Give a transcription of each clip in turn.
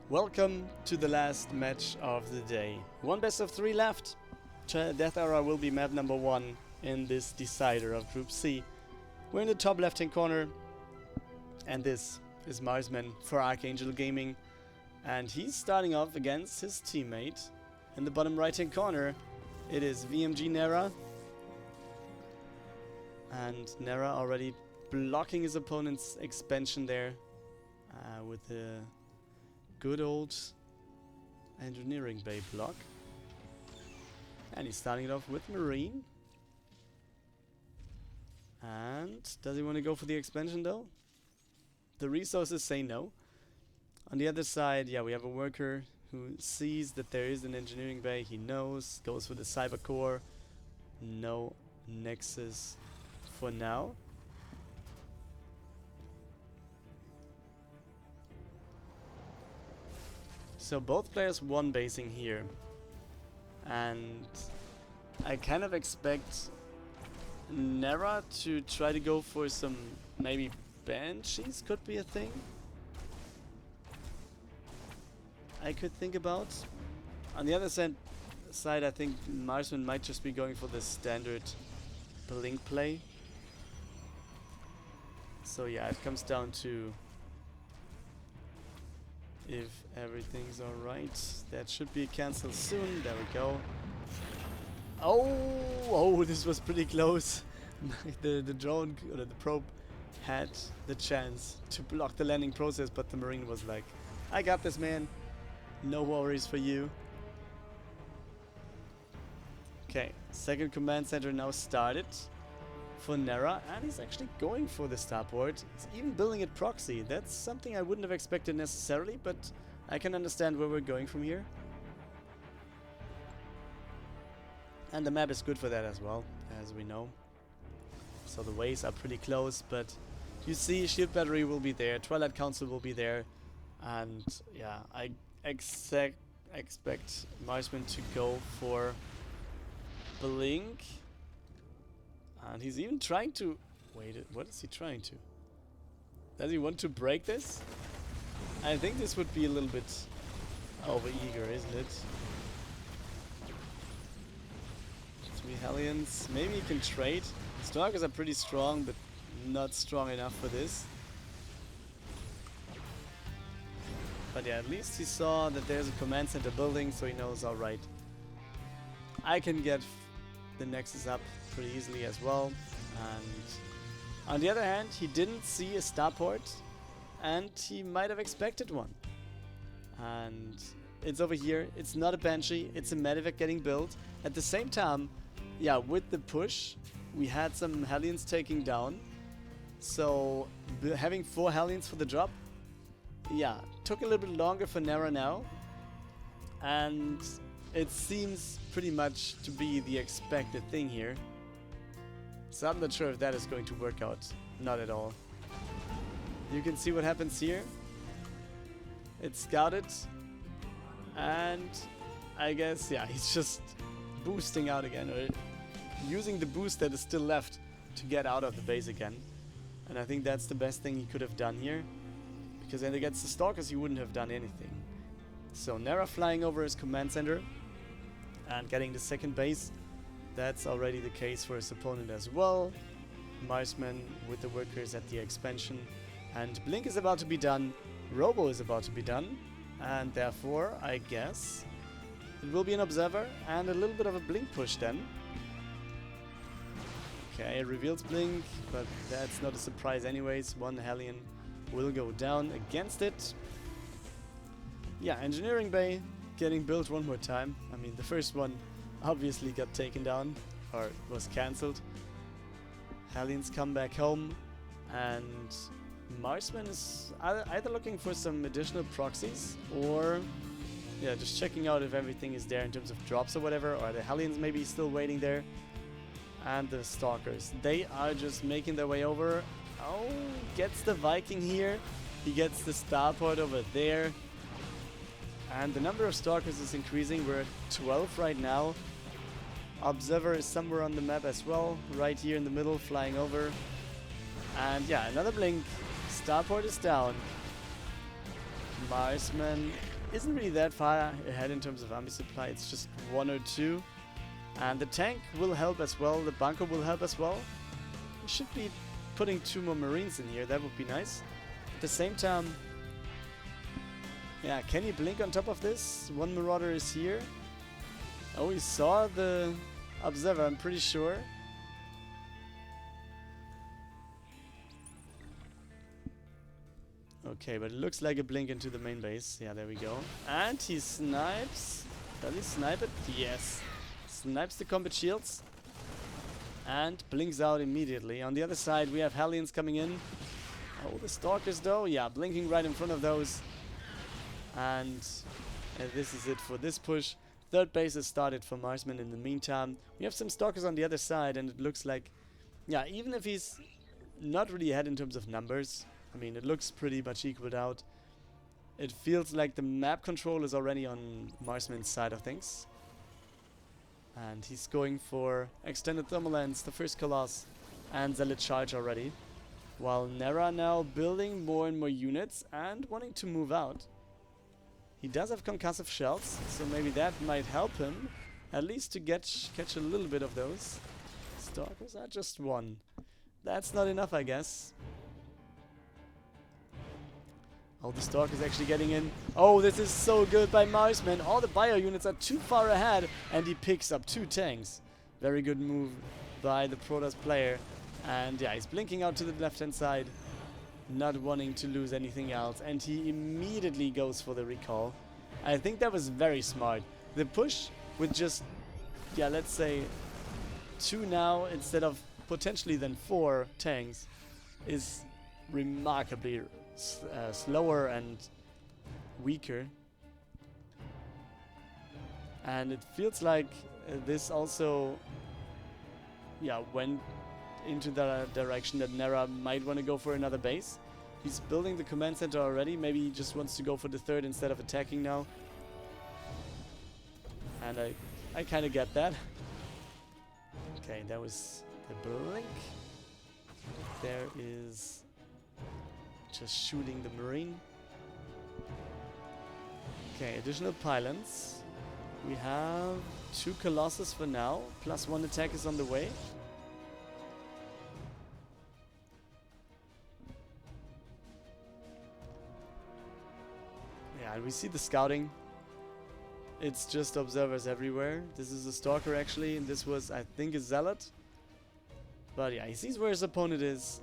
Welcome to the last match of the day. One best of 3 left. Death Era will be map number 1 in this decider of Group C. We're in the top left hand corner, and this is Marsman for Archangel Gaming, and he's starting off against his teammate. In the bottom right hand corner it is vmgNarra, and Narra already blocking his opponent's expansion there with the good old engineering bay block. And he's starting it off with Marine. And does he want to go for the expansion though? The resources say no. On the other side, yeah, we have a worker who sees that there is an engineering bay. He knows, goes for the cyber core. No nexus for now. So both players one basing here, and I kind of expect Narra to try to go for some, maybe Banshees could be a thing I could think about. On the other side, I think Marsman might just be going for the standard blink play. So yeah, it comes down to if everything's alright. That should be cancelled soon. There we go. Oh, this was pretty close. the drone, or the probe, had the chance to block the landing process, but the Marine was like, I got this, man. No worries for you. Okay, second command center now started for Narra, and he's actually going for the starport. He's even building it proxy. That's something I wouldn't have expected necessarily, but I can understand where we're going from here. And the map is good for that as well, as we know. So the ways are pretty close, but you see Shield Battery will be there, Twilight Council will be there, and yeah, I expect Marsman to go for Blink. And he's even trying to... Wait, what is he trying to? Does he want to break this? I think this would be a little bit over-eager, isn't it? 3 Hellions. Maybe he can trade. Stalkers are pretty strong, but not strong enough for this. But yeah, at least he saw that there's a command center building, so he knows, alright, I can get the Nexus up pretty easily as well. And on the other hand, he didn't see a starport, and he might have expected one. And it's over here. It's not a Banshee, it's a Medivac getting built. At the same time, yeah, with the push, we had some Hellions taking down. So having 4 Hellions for the drop, yeah, took a little bit longer for Narra now. And it seems pretty much to be the expected thing here. So I'm not sure if that is going to work out. Not at all. You can see what happens here. It's scouted. And I guess, yeah, he's just boosting out again, or using the boost that is still left to get out of the base again. And I think that's the best thing he could have done here, because then against the Stalkers he wouldn't have done anything. So Narra flying over his command center and getting the second base. That's already the case for his opponent as well. Marsman with the workers at the expansion. And Blink is about to be done. Robo is about to be done. And therefore, I guess, it will be an Observer and a little bit of a Blink push then. Okay, it reveals Blink, but that's not a surprise anyways. 1 Hellion will go down against it. Yeah, Engineering Bay getting built one more time. I mean, the first one obviously got taken down, or was cancelled. Hellions come back home, and Marsman is either looking for some additional proxies, or yeah, just checking out if everything is there in terms of drops or whatever, or the Hellions maybe still waiting there. And the Stalkers, they are just making their way over. Oh, gets the Viking here. He gets the starport over there. And the number of Stalkers is increasing. We're at 12 right now. Observer is somewhere on the map as well, right here in the middle, flying over. And yeah, another blink. Starport is down. Marsman isn't really that far ahead in terms of army supply. It's just 1 or 2. And the tank will help as well. The bunker will help as well. We should be putting 2 more marines in here. That would be nice. At the same time, yeah, can he blink on top of this? 1 marauder is here. Oh, he saw the observer, I'm pretty sure. Okay, but it looks like a blink into the main base. Yeah, there we go. And he snipes. Does he snipe it? Yes. Snipes the combat shields. And blinks out immediately. On the other side, we have Hellions coming in. Oh, the Stalkers though. Yeah, blinking right in front of those. And this is it for this push. Third base has started for Marsman in the meantime. We have some Stalkers on the other side, and it looks like, yeah, even if he's not really ahead in terms of numbers, I mean, it looks pretty much equaled out. It feels like the map control is already on Marsman's side of things. And he's going for extended thermal lens, the first Colossus, and Zealot charge already. While NARRA now building more and more units and wanting to move out. He does have concussive shells, so maybe that might help him, at least to catch a little bit of those. Stalkers are just 1. That's not enough, I guess. Oh, the Stalk is actually getting in. Oh, this is so good by Marsman. All the bio units are too far ahead, and he picks up 2 tanks. Very good move by the Protoss player. And yeah, he's blinking out to the left-hand side, not wanting to lose anything else. And he immediately goes for the recall. I think that was very smart. The push with just, yeah, let's say 2 now instead of potentially then 4 tanks is remarkably slower and weaker, and it feels like this also, yeah, went into the direction that NARRA might want to go for another base. He's building the command center already. Maybe he just wants to go for the 3rd instead of attacking now, and I kind of get that. Okay, that was the blink. There is just shooting the marine. Okay, additional pylons. We have 2 Colossus for now, plus 1 attack is on the way. Yeah, and we see the scouting. It's just observers everywhere. This is a Stalker actually, and this was, I think, a Zealot. But yeah, he sees where his opponent is,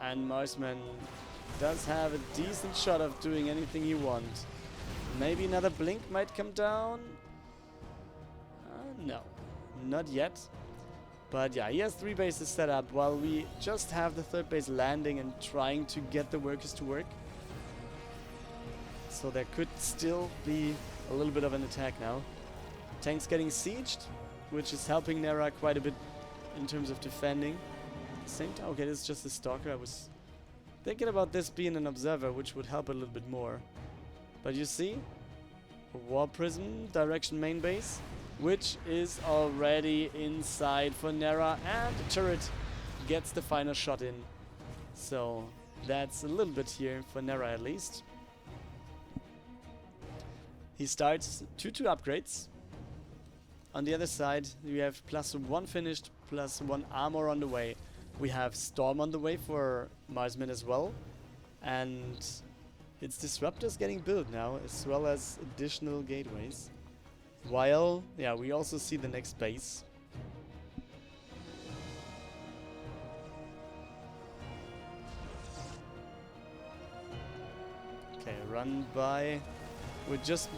and Marsman does have a decent shot of doing anything he wants. Maybe another blink might come down. No, not yet. But yeah, he has 3 bases set up while we just have the 3rd base landing and trying to get the workers to work. So there could still be a little bit of an attack now. Tanks getting sieged, which is helping NARRA quite a bit in terms of defending. At the same time, okay, this is just a Stalker. I was thinking about this being an observer, which would help a little bit more. But you see, a War Prism, direction main base, which is already inside for NARRA, and the turret gets the final shot in. So that's a little bit here for NARRA at least. He starts 2/2 upgrades. On the other side, we have +1 finished, +1 armor on the way. We have Storm on the way for Marsman as well. And it's Disruptors getting built now, as well as additional gateways. While, yeah, we also see the next base. Okay, run by with just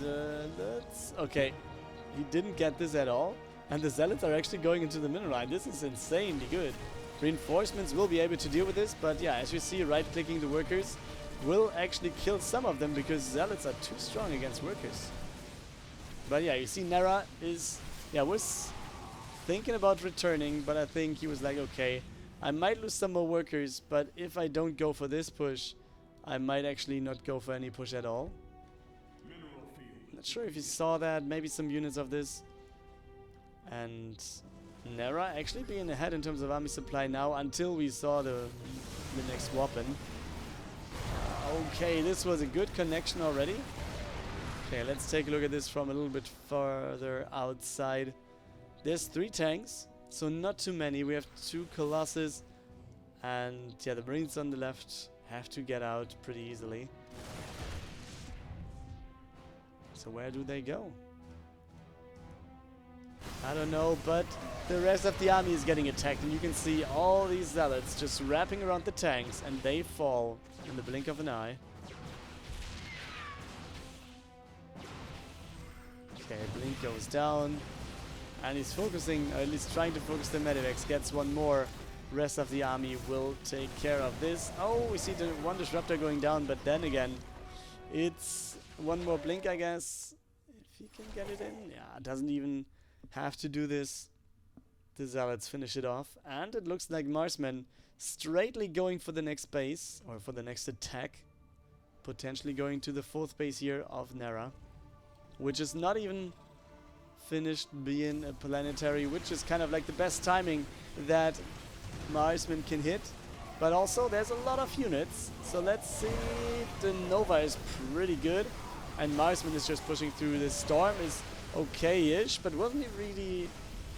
Zealots. Okay, he didn't get this at all. And the Zealots are actually going into the mineral line. This is insanely good. Reinforcements will be able to deal with this, but yeah, as you see, right-clicking the workers will actually kill some of them because Zealots are too strong against workers. But yeah, you see NARRA is, yeah, was thinking about returning, but I think he was like, okay, I might lose some more workers, but if I don't go for this push, I might actually not go for any push at all. Not sure if you saw that, maybe some units of this. And NARRA actually being ahead in terms of army supply now until we saw the next weapon. Okay, this was a good connection already. Okay, let's take a look at this from a little bit further outside. There's 3 tanks, so not too many. We have 2 Colossus, and yeah, the Marines on the left have to get out pretty easily. So where do they go? I don't know, but the rest of the army is getting attacked, and you can see all these zealots just wrapping around the tanks, and they fall in the blink of an eye. Okay, blink goes down, and he's focusing, or at least trying to focus the medivacs, gets one more. Rest of the army will take care of this. Oh, we see the one disruptor going down, but then again, it's one more blink, I guess. If he can get it in. Yeah, doesn't even have to do this. The zealots finish it off, and it looks like Marsman straightly going for the next base, or for the next attack. Potentially going to the 4th base here of NARA, which is not even finished being a planetary, which is kind of like the best timing that Marsman can hit. But also there's a lot of units, so let's see. The Nova is pretty good, and Marsman is just pushing through. The Storm is okay-ish, but wasn't really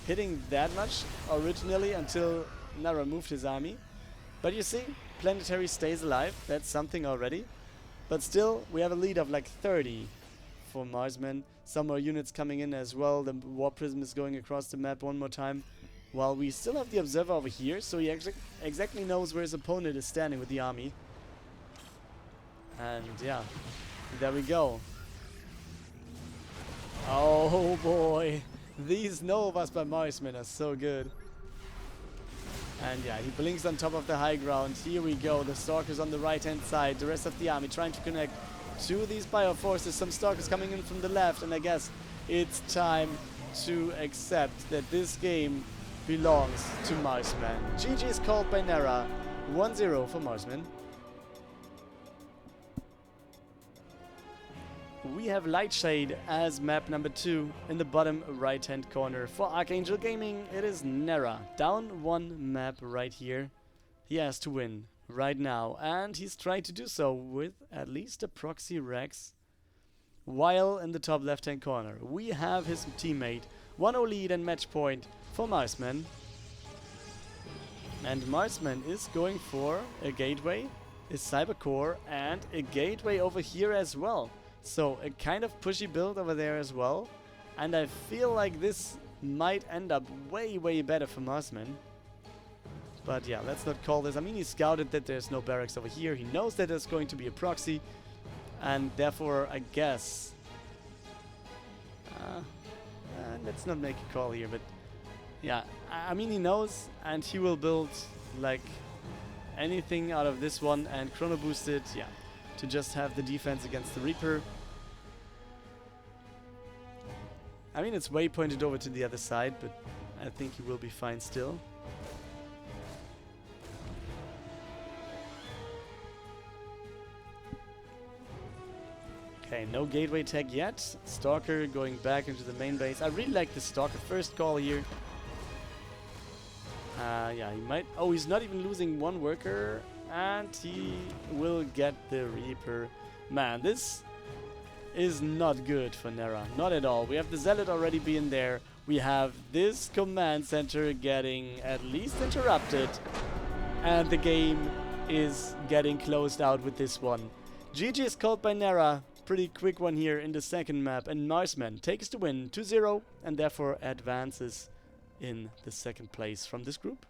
hitting that much originally until NARA moved his army. But you see, planetary stays alive. That's something already. But still, we have a lead of like 30 for Marsman. Some more units coming in as well. The War Prism is going across the map one more time. While we still have the Observer over here, so he exactly knows where his opponent is standing with the army. And yeah, there we go. Oh boy, these Novas by Marsman are so good. And yeah, he blinks on top of the high ground. Here we go, the Stalkers on the right hand side. The rest of the army trying to connect to these Bioforces. Some Stalkers coming in from the left, and I guess it's time to accept that this game belongs to Marsman. GG is called by NARA. 1-0 for Marsman. We have Lightshade as map number 2 in the bottom right hand corner. For Archangel Gaming, it is NARA. Down 1 map right here. He has to win right now, and he's trying to do so with at least a proxy Rex. While in the top left hand corner, we have his teammate. 1-0 lead and match point for Marsman. And Marsman is going for a gateway, a cyber core, and a gateway over here as well. So a kind of pushy build over there as well. And I feel like this might end up way better for Marsman. But yeah, let's not call this. I mean, he scouted that there's no barracks over here. He knows that there's going to be a proxy. And therefore, I guess... let's not make a call here, but... yeah, I mean, he knows, and he will build, like, anything out of this one and chrono boost it, yeah, to just have the defense against the Reaper. I mean, it's waypointed over to the other side, but I think he will be fine still. Okay, no gateway tag yet. Stalker going back into the main base. I really like the Stalker first call here. Yeah, he might... oh, he's not even losing 1 worker. And he will get the Reaper. Man, this is not good for NARA. Not at all. We have the Zealot already being there. We have this command center getting at least interrupted. And the game is getting closed out with this one. GG is called by NARA. Pretty quick one here in the second map. And Marsman takes the win 2-0 and therefore advances in the second place from this group.